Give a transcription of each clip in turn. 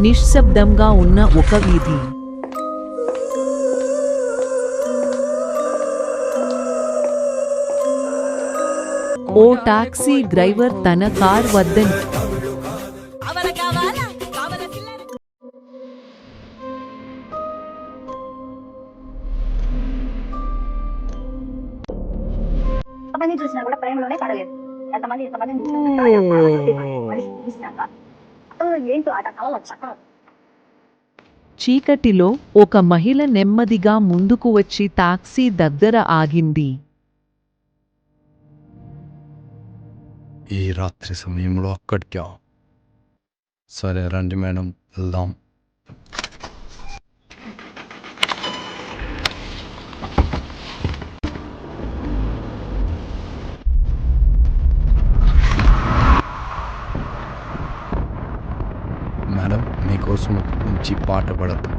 నిశ్శబ్దంగా ఉన్న ఒక వీధి. ఓ టాక్సీ డ్రైవర్ తన కార్ వద్ద చూసినా కూడా ప్రేమలోనే పడలేదు. ఎంతమంది ఏంటో ఆట చక్కగా. చీకటిలో ఒక మహిళ నెమ్మదిగా ముందుకు వచ్చి టాక్సీ దగ్గర ఆగింది. ఈ రాత్రి సమయంలో అక్కడికా? సరే రండి మేడం, వెళ్దాం. మేడం, మీకోసం ఒక మంచి పాట పడతాం.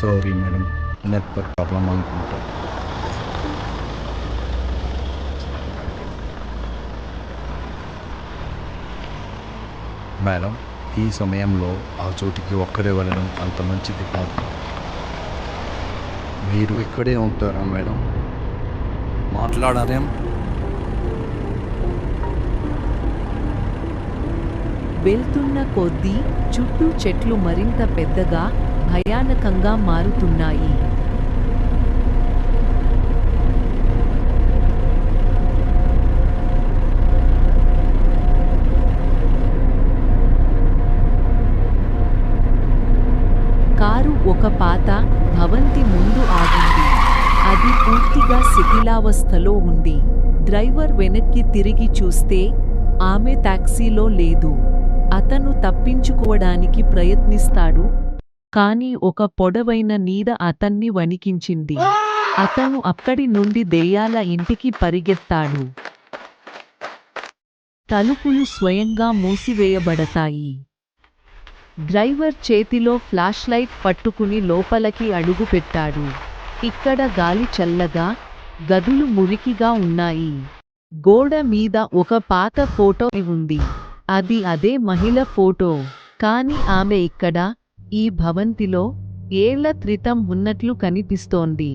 సారీ మేడం, నెట్వర్క్ ప్రాబ్లం అనుకుంటా. మేడం, ఈ సమయంలో ఆ చోటికి ఒక్కడే వెళ్ళడం అంత మంచిది కాదు. మీరు ఇక్కడే ఉంటారా మేడం? మాట్లాడారేం? వెళ్తున్న కొద్దీ చుట్టూ చెట్లు మరింత పెద్దగా, భయానకంగా మారుతున్నాయి. కారు ఒక పాత భవంతి ముందు ఆగింది. అది పూర్తిగా శిథిలావస్థలో ఉంది. డ్రైవర్ వెనక్కి తిరిగి చూస్తే ఆమె టాక్సీలో లేదు. అతను తప్పించుకోవడానికి ప్రయత్నిస్తాడు, కానీ ఒక పొడవైన నీడ అతన్ని వణికించింది. అతను అక్కడి నుండి దెయ్యాల ఇంటికి పరిగెత్తాడు. తలుపులు స్వయంగా మూసివేయబడతాయి. డ్రైవర్ చేతిలో ఫ్లాష్ లైట్ పట్టుకుని లోపలికి అడుగుపెట్టాడు. ఇక్కడ గాలి చల్లగా, గదులు మురికిగా ఉన్నాయి. గోడ మీద ఒక పాత ఫోటో ఉంది. అది అదే మహిళ ఫోటో, కానీ ఆమె ఇక్కడ, ఈ భవంతిలో, ఏళ్ల క్రితం ఉన్నట్లు కనిపిస్తోంది.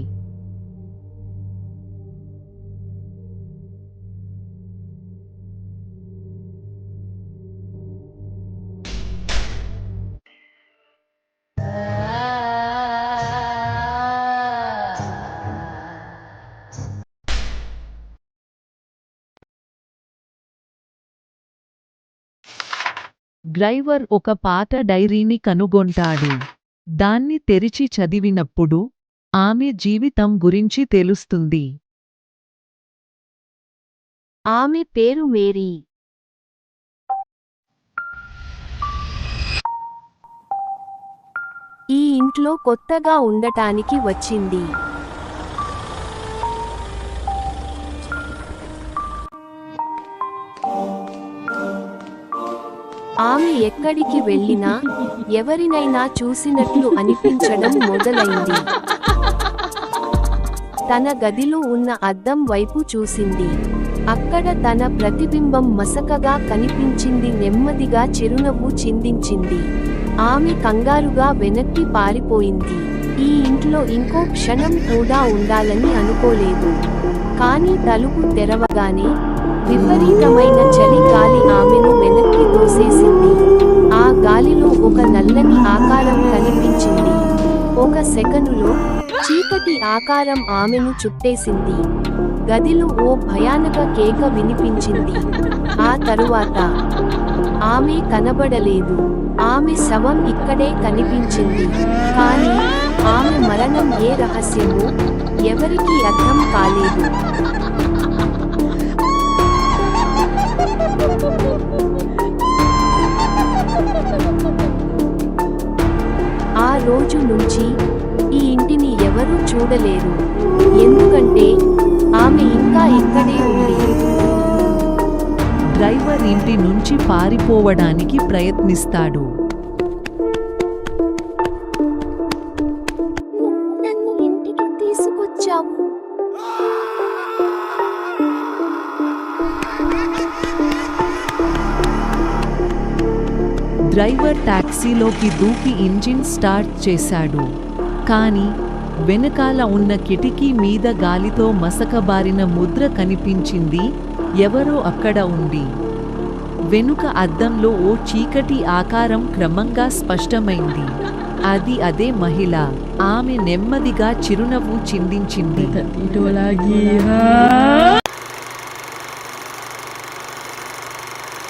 డ్రైవర్ ఒక పాత డైరీని కనుగొంటాడు. దాన్ని తెరిచి చదివినప్పుడు ఆమె జీవితం గురించి తెలుస్తుంది. ఆమె పేరు మేరీ. ఈ ఇంట్లో కొత్తగా ఉండటానికి వచ్చింది. ఆమె ఎక్కడికి వెళ్ళినా ఎవరినైనా చూసినట్లు అనిపించడం మొదలైంది. తన గదిలో ఉన్న అద్దం వైపు చూసింది. అక్కడ తన ప్రతిబింబం మసకగా కనిపించింది. నెమ్మదిగా చిరునవ్వు చిందించింది. ఆమె కంగారుగా వెనక్కి పారిపోయింది. ఈ ఇంట్లో ఇంకో క్షణం కూడా ఉండాలని అనుకోలేదు. కానీ తలుపు తెరవగానే విపరీతమైన చలి గాలి ఆమెను వెనక్కి తోసేసింది. ఆ గాలిలో ఒక నల్లని ఆకారం కనిపించింది. ఒక సెకనులో చీకటి ఆకారం ఆమెను చుట్టేసింది. గదిలో ఓ భయానక కేక వినిపించింది. ఆ తరువాత ఆమె కనబడలేదు. ఆమె శవం ఇక్కడే కనిపించింది. కానీ ఆమె మరణం ఏ రహస్యమో ఎవరికీ అర్థం కాలేదు. నుంచి పారిపోవడానికి ప్రయత్నిస్తాడు. నన్ను ఇంటికి తీసుకొచ్చావు. డ్రైవర్ టాక్సీలోకి దూకి ఇంజిన్ స్టార్ట్ చేశాడు. కానీ వెనకాల ఉన్న కిటికీ మీద గాలితో మసకబారిన ముద్ర కనిపించింది. ఎవరో అక్కడ ఉంది. వెనుక అద్దంలో ఓ చీకటి ఆకారం క్రమంగా స్పష్టమైంది. అది అదే మహిళ. ఆమె నెమ్మదిగా చిరునవ్వు చిందించింది.